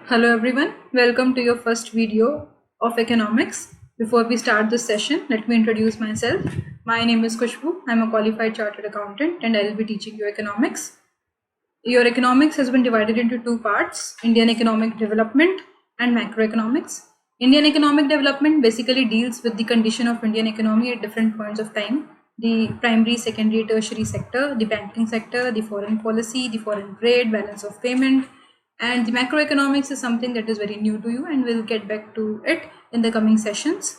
Hello everyone, welcome to your first video of economics. Before we start this session, let me introduce myself. My name is Kushbu. I'm a qualified chartered accountant and I'll be teaching you economics. Your economics has been divided into two parts, Indian economic development and macroeconomics. Indian economic development basically deals with the condition of Indian economy at different points of time, the primary, secondary, tertiary sector, the banking sector, the foreign policy, the foreign trade, balance of payment, and the macroeconomics is something that is very new to you and we'll get back to it in the coming sessions.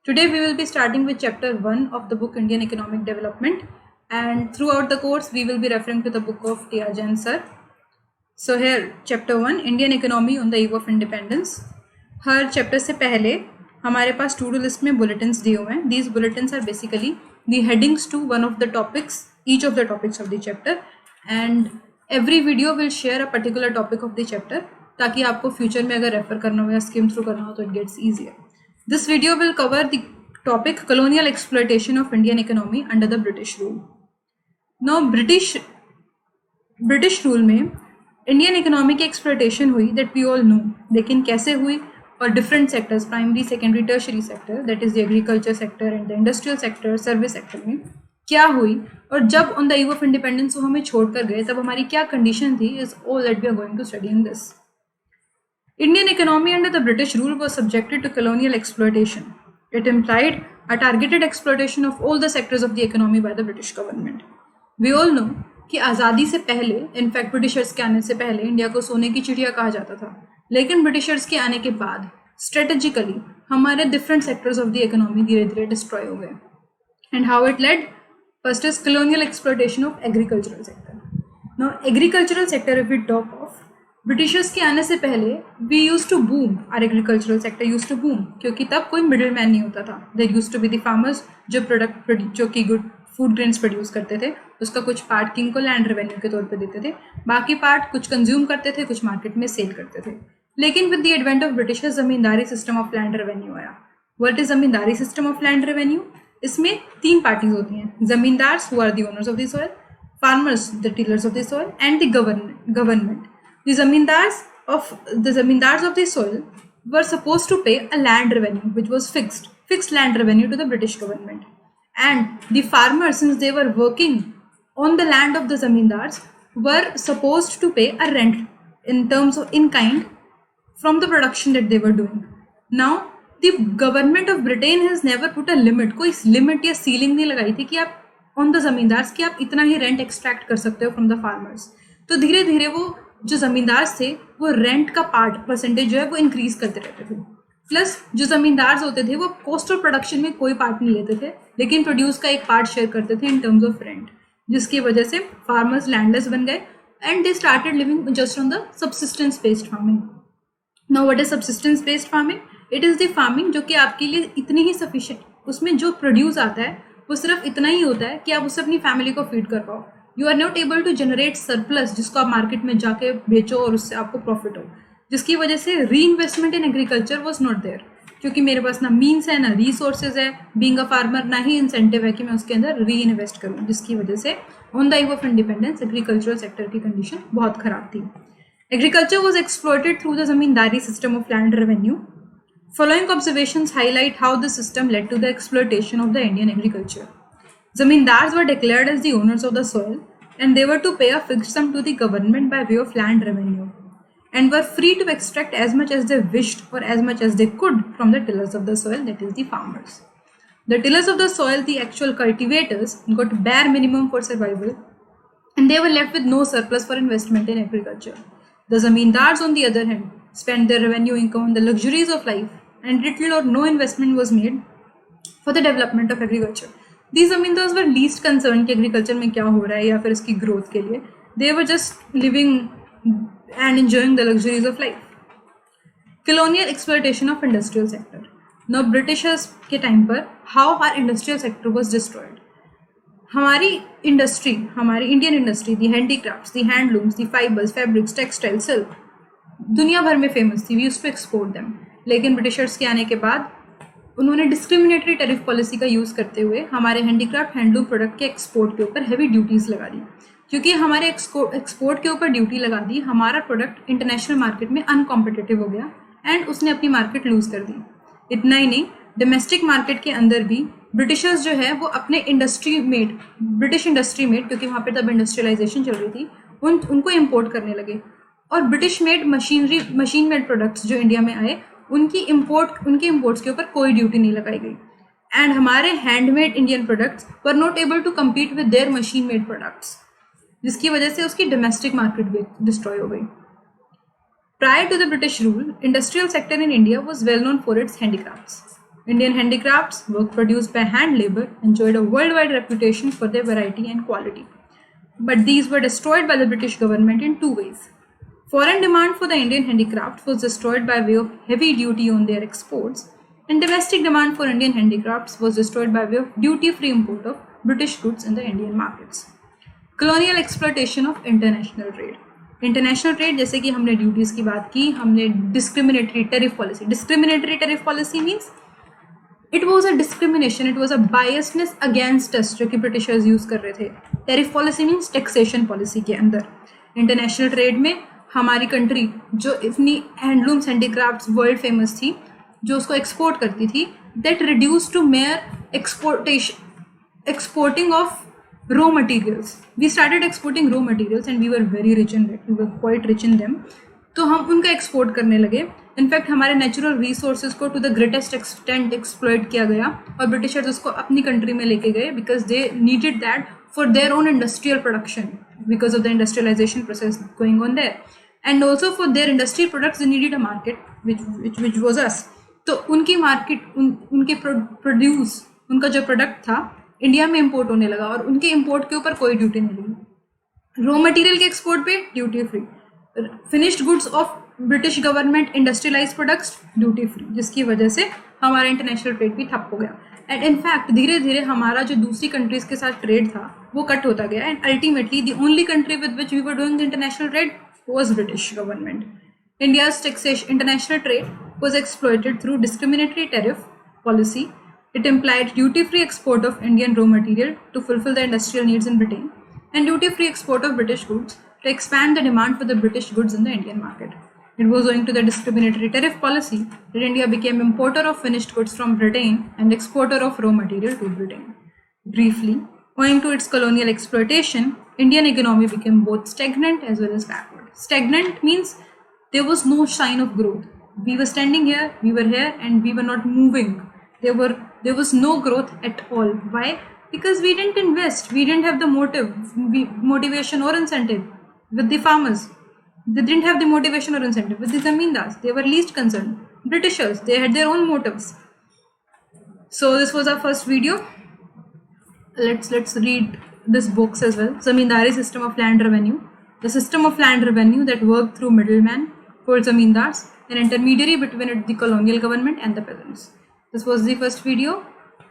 Today we will be starting with chapter 1 of the book Indian Economic Development, and throughout the course we will be referring to the book of T.R. Jain sir. So here chapter 1 Indian Economy on the Eve of Independence. हर chapter से पहले हमारे पास to do list में bulletins दिए हुए हैं. These bulletins are basically the headings to one of the topics, each of the topics of the chapter, and every video will share a particular topic of the chapter ताकि आपको future में अगर refer करना हो या skim through करना हो तो it gets easier. This video will cover the topic colonial exploitation of Indian economy under the British rule. Now British rule में इंडियन इकोनॉमी की एक्सप्लोइटेशन हुई, दैट वी ऑल नो, लेकिन कैसे हुई और different sectors, primary, secondary, tertiary sector, that is the agriculture sector and the industrial sector, service sector में क्या हुई, और जब on the eve of independence वो हमें छोड़कर गए तब हमारी क्या कंडीशन थी, is all that we are going to study in this. Indian economy under the British rule was subjected to colonial exploitation. It implied a targeted exploitation of all the sectors of the economy by the British government. We all know कि आज़ादी से पहले, in fact Britishers के आने से पहले India को सोने की चिड़िया कहा जाता था, लेकिन ब्रिटिशर्स के आने के बाद स्ट्रेटेजिकली हमारे different sectors of the economy धीरे धीरे डिस्ट्रॉय हो गए. And how it led, first is colonial exploitation of agricultural sector. Now agricultural sector, if we talk of, Britishers के आने से पहले we use to boom, our agricultural sector use to boom, क्योंकि तब कोई मिडिल मैन नहीं होता था. There use to be the farmers जो कि गुड फूड ग्रेन्स प्रोड्यूस करते थे, उसका कुछ पार्ट किंग को लैंड रेवेन्यू के तौर पे देते थे, बाकी पार्ट कुछ कंज्यूम करते थे, कुछ मार्केट में सेल करते थे. लेकिन with the advent of Britishers zamindari system of land revenue आया. What is zamindari system of land revenue? इसमें तीन पार्टीज होती हैं, zamindars who are the owners of the soil, farmers the tillers of the soil, and the government. The zamindars of the soil were supposed to pay a land revenue which was fixed land revenue to the British government. And the farmers, since they were working on the land of the zamindars, were supposed to pay a rent in terms of in kind from the production that they were doing. Now, the government of Britain has never put a limit. कोई limit या ceiling नहीं लगाई थी कि आप on the zamindars कि आप इतना ही rent extract कर सकते हो from the farmers. तो धीरे धीरे वो जो जमींदार थे वो रेंट का पार्ट परसेंटेज जो है वो इंक्रीज करते रहते थे. प्लस जो जमींदार होते थे वो कॉस्ट ऑफ प्रोडक्शन में कोई पार्ट नहीं लेते थे, लेकिन प्रोड्यूस का एक पार्ट शेयर करते थे इन टर्म्स ऑफ रेंट, जिसकी वजह से फार्मर्स लैंडलेस बन गए and they started living just on the subsistence based farming. Now what is subsistence based farming? It is the farming जो कि आपके लिए इतनी ही सफिशिएंट, उसमें जो प्रोड्यूस आता है वो सिर्फ इतना ही होता है कि आप उससे अपनी फैमिली को फीड कर पाओ. You are not able to generate surplus जिसको आप मार्केट में जाके बेचो और उससे आपको प्रॉफिट हो, जिसकी वजह से reinvestment in agriculture was not there, क्योंकि मेरे पास ना मीन्स है ना रिसोर्सेज है, बीइंग अ फार्मर ना ही इंसेंटिव है कि मैं उसके अंदर री इन्वेस्ट करूँ, जिसकी वजह से on the eve of independence agricultural sector की कंडीशन बहुत खराब थी. Agriculture was exploited through the zamindari system of land revenue. Following observations highlight how the system led to the exploitation of the Indian agriculture. Zamindars were declared as the owners of the soil and they were to pay a fixed sum to the government by way of land revenue and were free to extract as much as they wished or as much as they could from the tillers of the soil, that is the farmers. The tillers of the soil, the actual cultivators, got bare minimum for survival and they were left with no surplus for investment in agriculture. The zamindars, on the other hand, spent their revenue income on the luxuries of life and little or no investment was made for the development of agriculture. These zamindars were least concerned कि agriculture में क्या हो रहा है या फिर इसकी growth के लिए. They were just living and enjoying the luxuries of life. Colonial exploitation of industrial sector. Now Britishers के टाइम पर how our industrial sector was destroyed. हमारी इंडस्ट्री, हमारी Indian industry, the handicrafts, the handlooms, the fibres, fabrics, textile, silk दुनिया भर में famous थी. We used to export them. लेकिन Britishers के आने के बाद उन्होंने डिस्क्रिमिनेटरी टैरिफ पॉलिसी का यूज़ करते हुए हमारे हैंडीक्राफ्ट हैंडलूम प्रोडक्ट के एक्सपोर्ट के ऊपर हैवी ड्यूटीज़ लगा दी. क्योंकि हमारे एक्सपोर्ट के ऊपर ड्यूटी लगा दी, हमारा प्रोडक्ट इंटरनेशनल मार्केट में अनकॉम्पिटिटिव हो गया एंड उसने अपनी मार्केट लूज कर दी। इतना ही नहीं, डोमेस्टिक मार्केट के अंदर भी ब्रिटिशर्स जो है वो अपने ब्रिटिश इंडस्ट्री मेड, क्योंकि वहाँ पे तब इंडस्ट्रियलाइजेशन चल रही थी, उनको इम्पोर्ट करने लगे। और ब्रिटिश मशीन मेड प्रोडक्ट्स जो इंडिया में आए, उनके इम्पोर्ट्स के ऊपर कोई ड्यूटी नहीं लगाई गई। एंड हमारे handmade Indian products were not able to compete with their machine made products, जिसकी वजह से उसकी डोमेस्टिक मार्केट भी डिस्ट्रॉय हो गई। Prior to the British rule, industrial sector in India was well known for its handicrafts. Indian handicrafts, work produced by hand labor, enjoyed a worldwide reputation for their variety and quality. But these were destroyed by the British government in two ways. Foreign demand for the Indian handicraft was destroyed by way of heavy duty on their exports, and domestic demand for Indian handicrafts was destroyed by way of duty-free import of British goods in the Indian markets. Colonial exploitation of international trade. International trade, जैसे कि हमने duties की बात की, हमने discriminatory tariff policy means it was a discrimination, it was a biasness against us, जो कि Britishers use कर रहे थे। Tariff policy means taxation policy के अंदर। इंटरनेशनल ट्रेड में हमारी कंट्री जो इतनी हैंडलूम्स हैंडीक्राफ्ट्स वर्ल्ड फेमस थी, जो उसको एक्सपोर्ट करती थी, that reduce to mere exporting of raw materials. We started exporting raw materials and we were very rich in it. We were quite rich in them. तो हम उनका export करने लगे। इनफैक्ट हमारे नेचुरल रिसोर्सेज को to the greatest extent exploit किया गया और ब्रिटिशर्स उसको अपनी कंट्री में लेके गए because they needed that for their own industrial production because of the industrialisation process going on there, and also for their industrial products they needed a market which was us. तो उनकी market, उनके produce, उनका जो product था India में import होने लगा और उनके इंपोर्ट के ऊपर कोई ड्यूटी नहीं लगी। रॉ मटेरियल के एक्सपोर्ट पे duty free, finished goods of British government industrialise products duty free, जिसकी वजह से हमारा इंटरनेशनल ट्रेड भी ठप हो गया। एंड इनफैक्ट धीरे धीरे हमारा जो दूसरी कंट्रीज के साथ ट्रेड था वो कट होता गया and ultimately the only country with which we were doing the international trade was British government. India's international trade was exploited through discriminatory tariff policy. It implied duty-free export of Indian raw material to fulfill the industrial needs in Britain and duty-free export of British goods to expand the demand for the British goods in the Indian market. It was owing to the discriminatory tariff policy that India became importer of finished goods from Britain and exporter of raw material to Britain. Briefly, owing to its colonial exploitation, Indian economy became both stagnant as well as backward. Stagnant means there was no sign of growth. We were standing here, we were here, and we were not moving. There was no growth at all. Why? Because we didn't invest. We didn't have the motivation or incentive with the farmers. They didn't have the motivation or incentive with the zamindars. They were least concerned. Britishers, they had their own motives. So this was our first video. Let's read this books as well. Zamindari system of land revenue. The system of land revenue that worked through middlemen called zamindars, an intermediary between the colonial government and the peasants. This was the first video.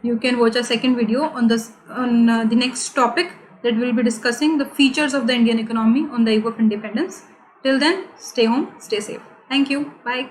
You can watch a second video on the next topic that will be discussing the features of the Indian economy on the eve of independence. Till then, stay home, stay safe. Thank you. Bye.